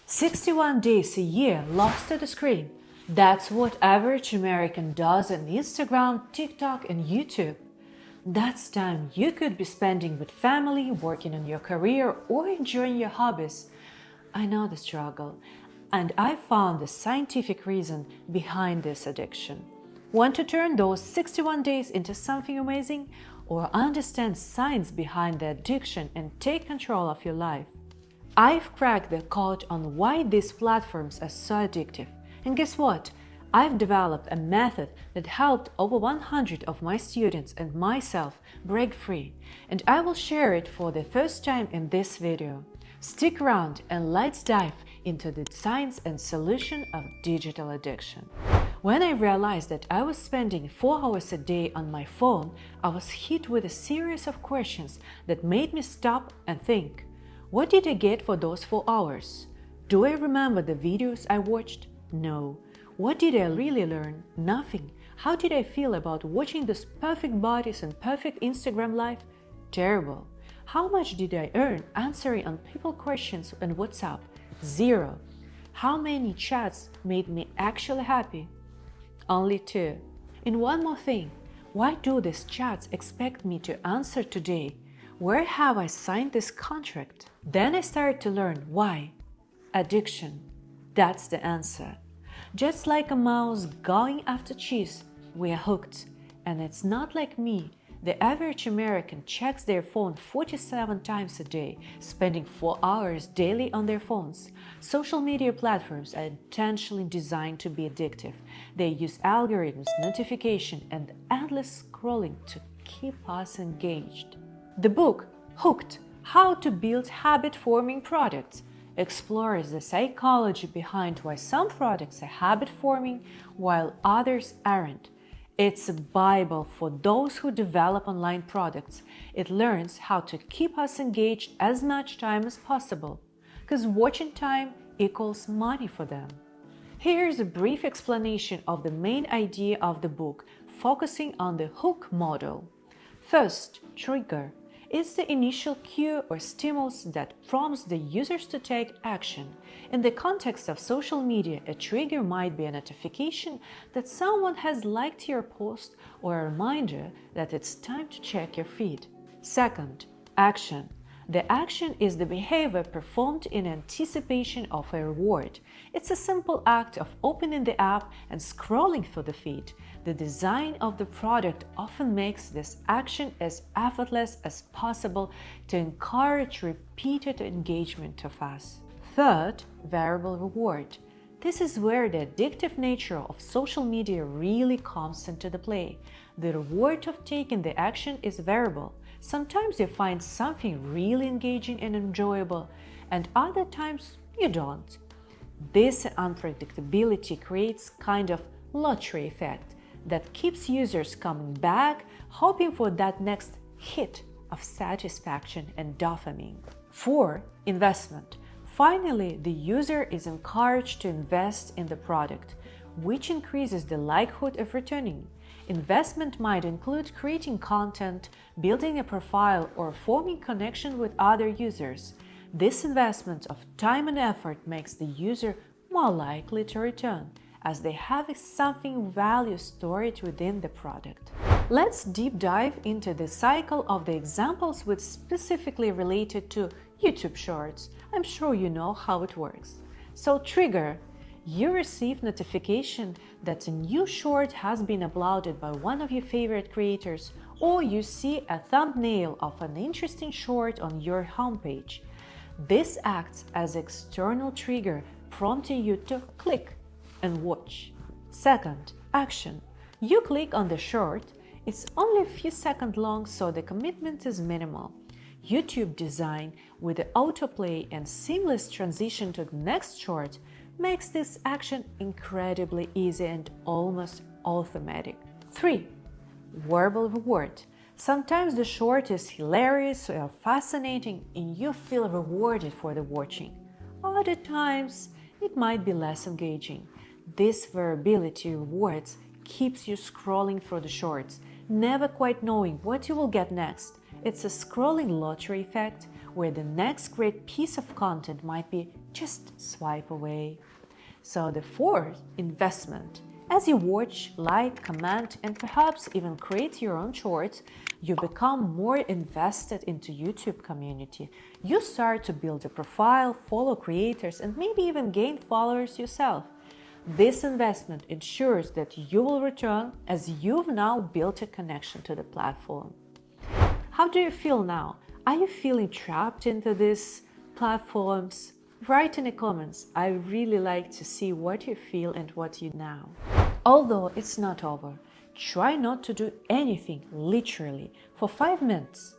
61 days a year lost to the screen. That's what average American does on Instagram, TikTok, and YouTube. That's time you could be spending with family, working on your career, or enjoying your hobbies. I know the struggle, and I found the scientific reason behind this addiction. Want to turn those 61 days into something amazing? Or understand science behind the addiction and take control of your life? I've cracked the code on why these platforms are so addictive. And guess what? I've developed a method that helped over 100 of my students and myself break free, and I will share it for the first time in this video. Stick around and let's dive into the science and solution of digital addiction. When I realized that I was spending 4 hours a day on my phone, I was hit with a series of questions that made me stop and think. What did I get for those 4 hours? Do I remember the videos I watched? No. What did I really learn? Nothing. How did I feel about watching those perfect bodies and perfect Instagram life? Terrible. How much did I earn answering on people questions on WhatsApp? Zero. How many chats made me actually happy? Only 2. And one more thing. Why do these chats expect me to answer today? Where have I signed this contract? Then I started to learn why. Addiction. That's the answer. Just like a mouse going after cheese, we are hooked. And it's not like me. The average American checks their phone 47 times a day, spending 4 hours daily on their phones. Social media platforms are intentionally designed to be addictive. They use algorithms, notification, and endless scrolling to keep us engaged. The book, Hooked: How to Build Habit-Forming Products, explores the psychology behind why some products are habit-forming while others aren't. It's a Bible for those who develop online products. It learns how to keep us engaged as much time as possible, because watching time equals money for them. Here's a brief explanation of the main idea of the book, focusing on the hook model. First, trigger. It's the initial cue or stimulus that prompts the users to take action. In the context of social media, a trigger might be a notification that someone has liked your post or a reminder that it's time to check your feed. Second, action. The action is the behavior performed in anticipation of a reward. It's a simple act of opening the app and scrolling through the feed. The design of the product often makes this action as effortless as possible to encourage repeated engagement of us. Third, variable reward. This is where the addictive nature of social media really comes into the play. The reward of taking the action is variable. Sometimes you find something really engaging and enjoyable, and other times you don't. This unpredictability creates kind of lottery effect that keeps users coming back, hoping for that next hit of satisfaction and dopamine. 4. Investment. Finally, the user is encouraged to invest in the product, which increases the likelihood of returning. Investment might include creating content, building a profile, or forming connection with other users. This investment of time and effort makes the user more likely to return, as they have something value stored within the product. Let's deep dive into the cycle of the examples with specifically related to YouTube Shorts. I'm sure you know how it works. So trigger. You receive notification that a new short has been uploaded by one of your favorite creators, or you see a thumbnail of an interesting short on your homepage. This acts as external trigger, prompting you to click and watch. Second, action. You click on the short. It's only a few seconds long, so the commitment is minimal. YouTube design with the autoplay and seamless transition to the next short makes this action incredibly easy and almost automatic. 3. Verbal reward. Sometimes the short is hilarious or fascinating and you feel rewarded for the watching. Other times, it might be less engaging. This variability rewards keeps you scrolling through the shorts, never quite knowing what you will get next. It's a scrolling lottery effect where the next great piece of content might be just swipe away. So the fourth, investment. As you watch, like, comment, and perhaps even create your own shorts, you become more invested into YouTube community. You start to build a profile, follow creators, and maybe even gain followers yourself. This investment ensures that you will return as you've now built a connection to the platform. How do you feel now? Are you feeling trapped into these platforms? Write in the comments. I really like to see what you feel and what you now. Although it's not over, try not to do anything literally for 5 minutes.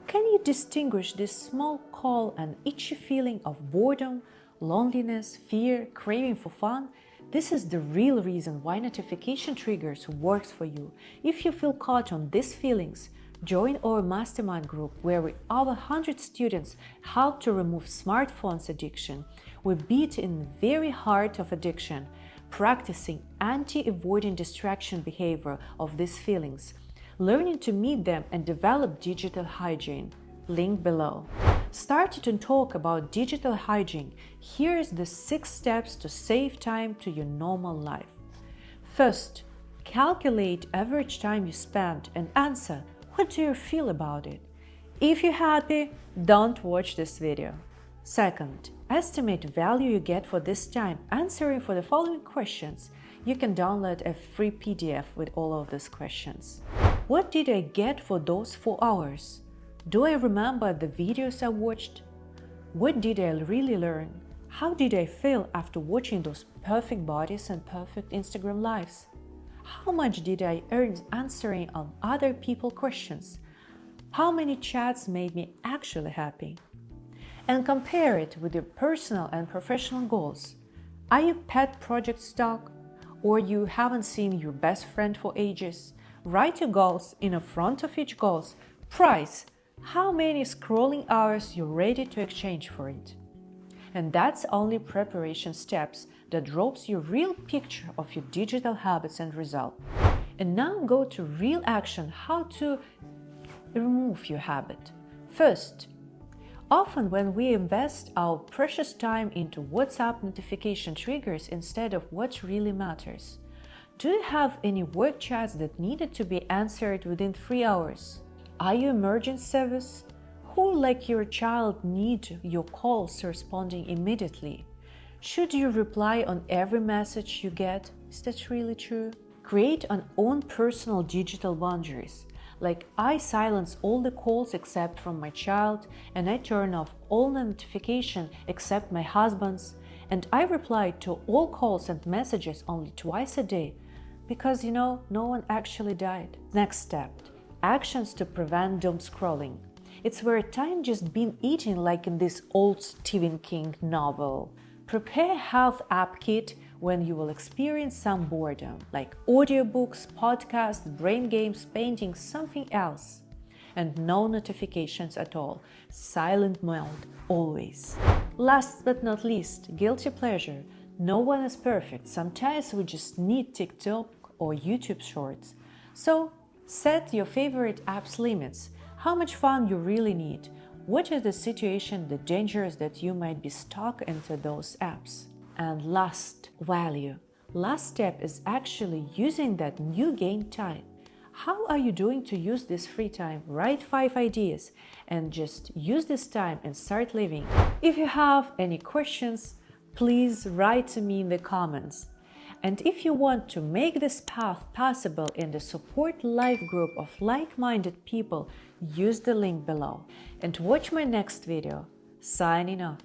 Can you distinguish this small call and itchy feeling of boredom, loneliness, fear, craving for fun? This is the real reason why notification triggers works for you. If you feel caught on these feelings, join our Mastermind group where we over 100 students help to remove smartphones addiction. We beat in the very heart of addiction, practicing anti-avoidant distraction behavior of these feelings, learning to meet them and develop digital hygiene. Link below. Started to talk about digital hygiene. Here's the 6 steps to save time to your normal life. First, calculate average time you spend and answer, what do you feel about it? If you're happy, don't watch this video. Second, estimate value you get for this time answering for the following questions. You can download a free PDF with all of these questions. What did I get for those 4 hours? Do I remember the videos I watched? What did I really learn? How did I feel after watching those perfect bodies and perfect Instagram lives? How much did I earn answering on other people's questions? How many chats made me actually happy? And compare it with your personal and professional goals. Are you pet project stuck? Or you haven't seen your best friend for ages? Write your goals in the front of each goals. Price. How many scrolling hours you're ready to exchange for it? And that's only preparation steps that drops your real picture of your digital habits and result. And now go to real action, how to remove your habit. First, often when we invest our precious time into WhatsApp notification triggers instead of what really matters. Do you have any work chats that needed to be answered within 3 hours? Are you emergency service? Who, like your child, need your calls responding immediately? Should you reply on every message you get? Is that really true? Create an own personal digital boundaries. Like I silence all the calls except from my child, and I turn off all notifications except my husband's, and I reply to all calls and messages only twice a day because, no one actually died. Next step. Actions to prevent doom scrolling. It's where time just been eating like in this old Stephen King novel. Prepare a health app kit when you will experience some boredom, like audiobooks, podcasts, brain games, painting, something else. And no notifications at all. Silent mode, always. Last but not least, guilty pleasure. No one is perfect. Sometimes we just need TikTok or YouTube shorts. So, set your favorite app's limits. How much fun you really need. What is the situation, the dangers that you might be stuck into those apps? And last, value. Last step is actually using that new gain time. How are you doing to use this free time? Write 5 ideas and just use this time and start living. If you have any questions, please write to me in the comments. And if you want to make this path possible in the support live group of like-minded people, use the link below. And watch my next video. Signing off.